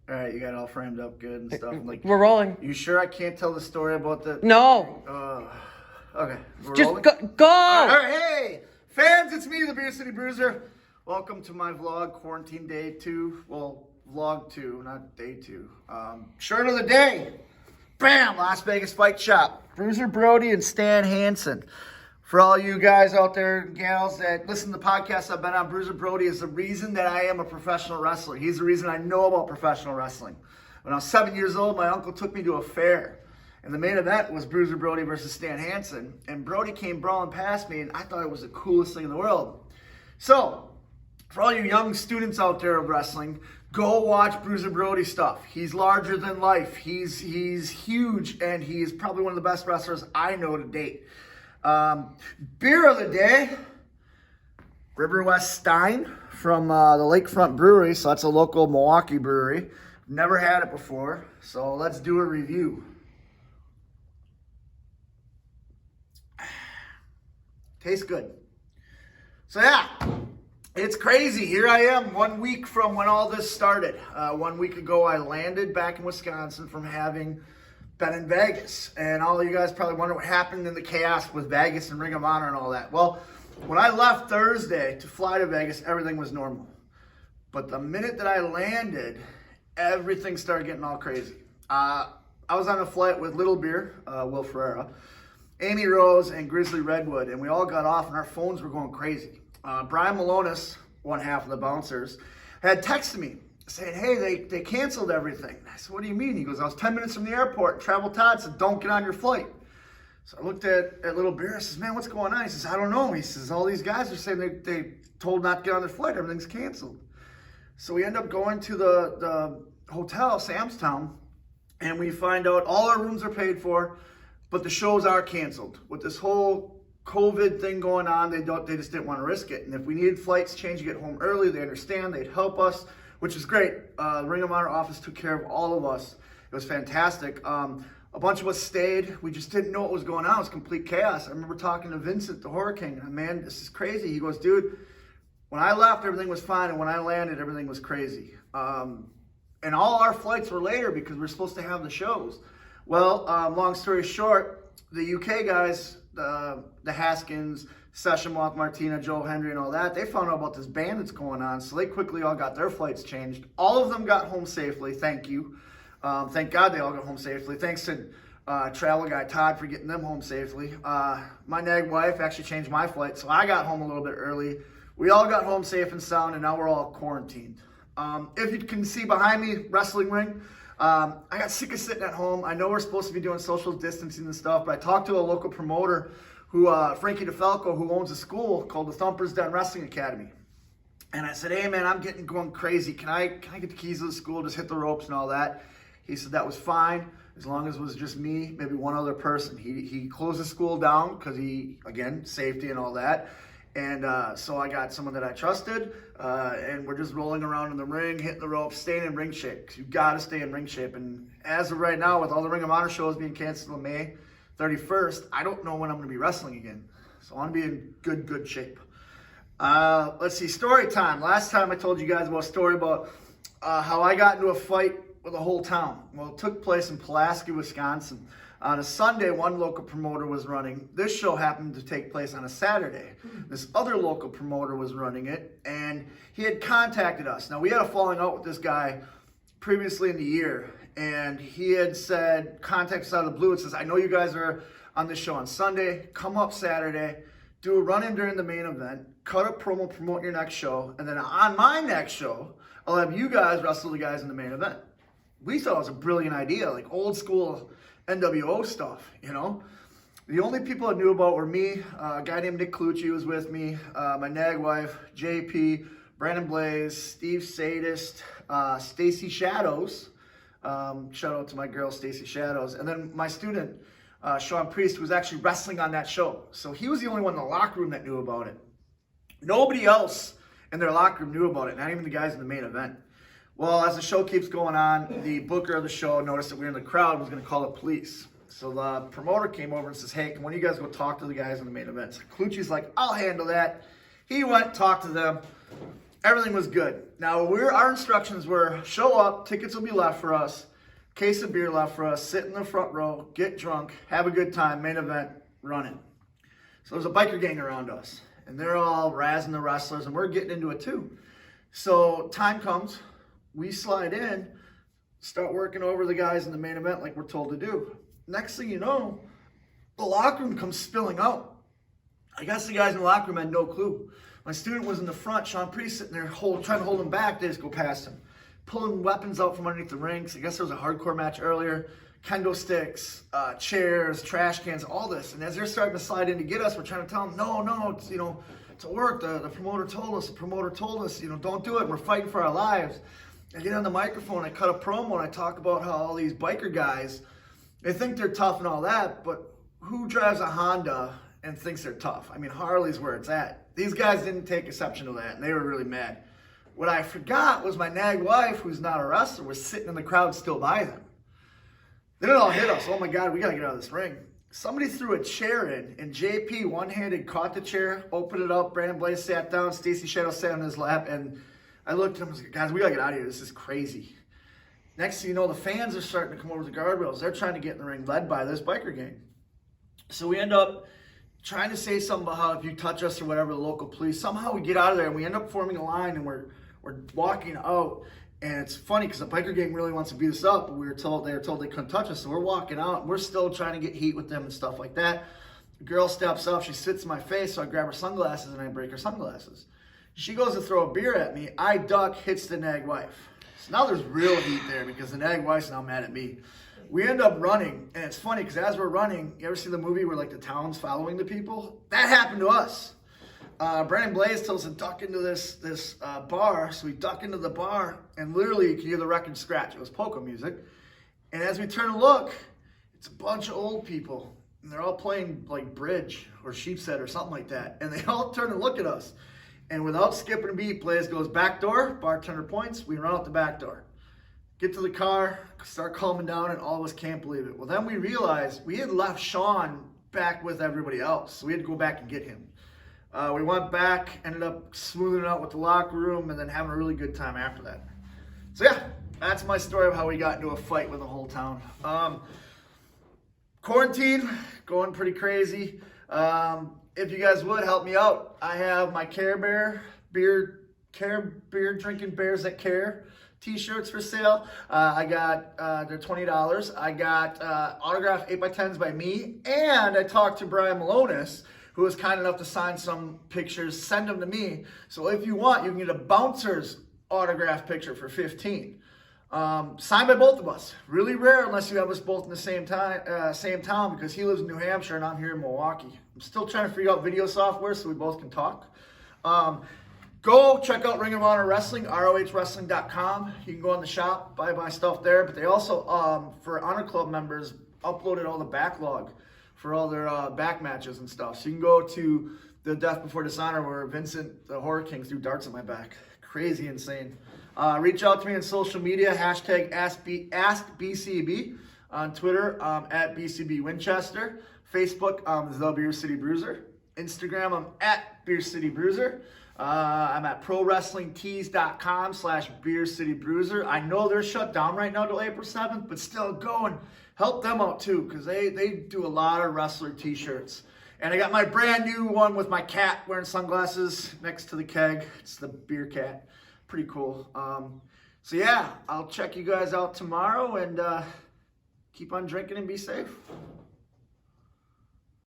All right, you got it all framed up good and stuff. I'm like, We're rolling. you sure I can't tell the story about the? No. Okay, we're Just rolling? go. All right, hey, fans, it's me, the Beer City Bruiser. Welcome to my vlog, quarantine day 2. Well, vlog 2, not day 2. Shirt of the day. Bam, Las Vegas Fight Shop. Bruiser Brody and Stan Hansen. For all you guys out there, gals, that listen to the podcast I've been on, Bruiser Brody is the reason that I am a professional wrestler. He's the reason I know about professional wrestling. When I was 7 years old, my uncle took me to a fair. And the main event was Bruiser Brody versus Stan Hansen. And Brody came brawling past me, and I thought it was the coolest thing in the world. So, for all you young students out there of wrestling, go watch Bruiser Brody stuff. He's larger than life. He's huge, and he's probably one of the best wrestlers I know to date. Beer of the day, River West Stein from the Lakefront Brewery. So that's a local Milwaukee brewery. Never had it before, so let's do a review. Tastes good. So yeah, it's crazy. Here I am 1 week from when all this started. 1 week ago, I landed back in Wisconsin from having been in Vegas. And all of you guys probably wonder what happened in the chaos with Vegas and Ring of Honor and all that. Well, when I left Thursday to fly to Vegas, everything was normal. But the minute that I landed, everything started getting all crazy. I was on a flight with Little Beer, Will Ferreira, Amy Rose, and Grizzly Redwood, and we all got off and our phones were going crazy. Brian Malonis, one half of the bouncers, had texted me saying, hey, they canceled everything. I said, what do you mean? He goes, I was 10 minutes from the airport. Travel Todd said, don't get on your flight. So I looked at Little Bear. I says, man, what's going on? He says, I don't know. He says, all these guys are saying they told not to get on their flight. Everything's canceled. So we end up going to the hotel, Sam's Town, and we find out all our rooms are paid for, but the shows are canceled. With this whole COVID thing going on, they just didn't want to risk it. And if we needed flights changed to get home early, they understand. They'd help us, which is great. The Ring of Honor office took care of all of us. It was fantastic. A bunch of us stayed. We just didn't know what was going on. It was complete chaos. I remember talking to Vincent, the Horror King, and man, this is crazy. He goes, dude, when I left, everything was fine, and when I landed, everything was crazy. And all our flights were later because we were supposed to have the shows. Well, long story short, the UK guys, the Haskins, Session Walk, Martina, Joe Hendry, and all that, they found out about this ban that's going on, so they quickly all got their flights changed. All of them got home safely, thank you. Thank God they all got home safely. Thanks to travel guy Todd for getting them home safely. My nag wife actually changed my flight, so I got home a little bit early. We all got home safe and sound, and now we're all quarantined. If you can see behind me, wrestling ring, I got sick of sitting at home. I know we're supposed to be doing social distancing and stuff, but I talked to a local promoter, Frankie DeFalco, who owns a school called the Thumpers Den Wrestling Academy. And I said, hey man, I'm going crazy. Can I get the keys to the school, just hit the ropes and all that? He said that was fine, as long as it was just me, maybe one other person. He closed the school down because again, safety and all that. And so I got someone that I trusted, and we're just rolling around in the ring, hitting the ropes, staying in ring shape. 'Cause you got to stay in ring shape. And as of right now, with all the Ring of Honor shows being canceled on May 31st, I don't know when I'm going to be wrestling again. So I want to be in good shape. Let's see, story time. Last time I told you guys about a story about how I got into a fight with a whole town. Well, it took place in Pulaski, Wisconsin. On a Sunday, one local promoter was running. This show happened to take place on a Saturday. This other local promoter was running it, and he had contacted us. Now, we had a falling out with this guy previously in the year, and he had said, contact us out of the blue. It says, I know you guys are on this show on Sunday. Come up Saturday, do a run-in during the main event, cut a promo, promote your next show, and then on my next show, I'll have you guys wrestle the guys in the main event. We thought it was a brilliant idea, like old school NWO stuff, you know. The only people I knew about were me, a guy named Nick Clucci was with me, my nag wife, JP, Brandon Blaze, Steve Sadist, Stacy Shadows. Shout out to my girl, Stacy Shadows. And then my student, Sean Priest, who was actually wrestling on that show. So he was the only one in the locker room that knew about it. Nobody else in their locker room knew about it, not even the guys in the main event. Well, as the show keeps going on, the booker of the show noticed that we were in the crowd and was going to call the police. So the promoter came over and says, hey, can one of you guys go talk to the guys in the main event? So Clucci's like, I'll handle that. He went, talked to them. everything was good. Now, our instructions were show up, tickets will be left for us, case of beer left for us, sit in the front row, get drunk, have a good time, main event, run it. So there's a biker gang around us, and they're all razzing the wrestlers, and we're getting into it too. So time comes, we slide in, start working over the guys in the main event like we're told to do. Next thing you know, the locker room comes spilling out. I guess the guys in the locker room had no clue. My student was in the front, Sean Priest sitting there trying to hold him back. They just go past him, pulling weapons out from underneath the rings. I guess there was a hardcore match earlier. Kendo sticks, chairs, trash cans, all this. And as they're starting to slide in to get us, we're trying to tell them, no, it's, to work. The promoter told us, don't do it. And we're fighting for our lives. I get on the microphone, I cut a promo, and I talk about how all these biker guys, they think they're tough and all that, but who drives a Honda and thinks they're tough? I mean, Harley's where it's at. These guys didn't take exception to that, and they were really mad. What I forgot was my nag wife, who's not a wrestler, was sitting in the crowd still by them. Then it all hit us. Oh my God, we got to get out of this ring. Somebody threw a chair in, and JP one-handed caught the chair, opened it up. Brandon Blaze sat down. Stacy Shadow sat on his lap, and I looked at him and was like, guys, we got to get out of here. This is crazy. Next thing you know, the fans are starting to come over the guardrails. They're trying to get in the ring, led by this biker gang. So we end up trying to say something about how if you touch us or whatever, the local police, somehow we get out of there, and we end up forming a line, and we're walking out. And it's funny because the biker gang really wants to beat us up, but they were told they couldn't touch us. So we're walking out, and we're still trying to get heat with them and stuff like that. The girl steps up, she sits in my face, so I grab her sunglasses and I break her sunglasses. She goes to throw a beer at me. I duck, hits the nag wife. So now there's real heat there because the nag wife's now mad at me. We end up running, and it's funny because as we're running, you ever see the movie where like the town's following the people? That happened to us. Brandon Blaze tells us to duck into this bar, so we duck into the bar, and literally you can hear the record scratch. It was polka music. And as we turn to look, it's a bunch of old people, and they're all playing like bridge or sheepshead or something like that. And they all turn and look at us. And without skipping a beat, Blaze goes back door, bartender points, we run out the back door. Get to the car, start calming down, and all of us can't believe it. Well, then we realized we had left Sean back with everybody else, so we had to go back and get him. We went back, ended up smoothing it out with the locker room, and then having a really good time after that. So yeah, that's my story of how we got into a fight with the whole town. Quarantine, going pretty crazy. If you guys would help me out, I have my Care Beer Drinking Bears That Care t-shirts for sale. I got, they're $20. I got autographed 8x10s by me, and I talked to Brian Malonis, who was kind enough to sign some pictures, send them to me. So if you want, you can get a bouncer's autograph picture for $15. Signed by both of us. Really rare unless you have us both in the same town because he lives in New Hampshire and I'm here in Milwaukee. I'm still trying to figure out video software so we both can talk. Go check out Ring of Honor Wrestling, ROHWrestling.com. You can go in the shop, buy my stuff there. But they also, for Honor Club members, uploaded all the backlog for all their back matches and stuff. So you can go to the Death Before Dishonor where Vincent, the Horror King, threw darts at my back. Crazy insane. Reach out to me on social media, hashtag AskBCB on Twitter, at BCB Winchester. Facebook, The Beer City Bruiser. Instagram, I'm at Beer City Bruiser. I'm at ProWrestlingTees.com/Beer City Bruiser. I know they're shut down right now till April 7th, but still go and help them out too, because they do a lot of wrestler t-shirts. And I got my brand new one with my cat wearing sunglasses next to the keg. It's the beer cat. Pretty cool. So yeah, I'll check you guys out tomorrow, and keep on drinking and be safe.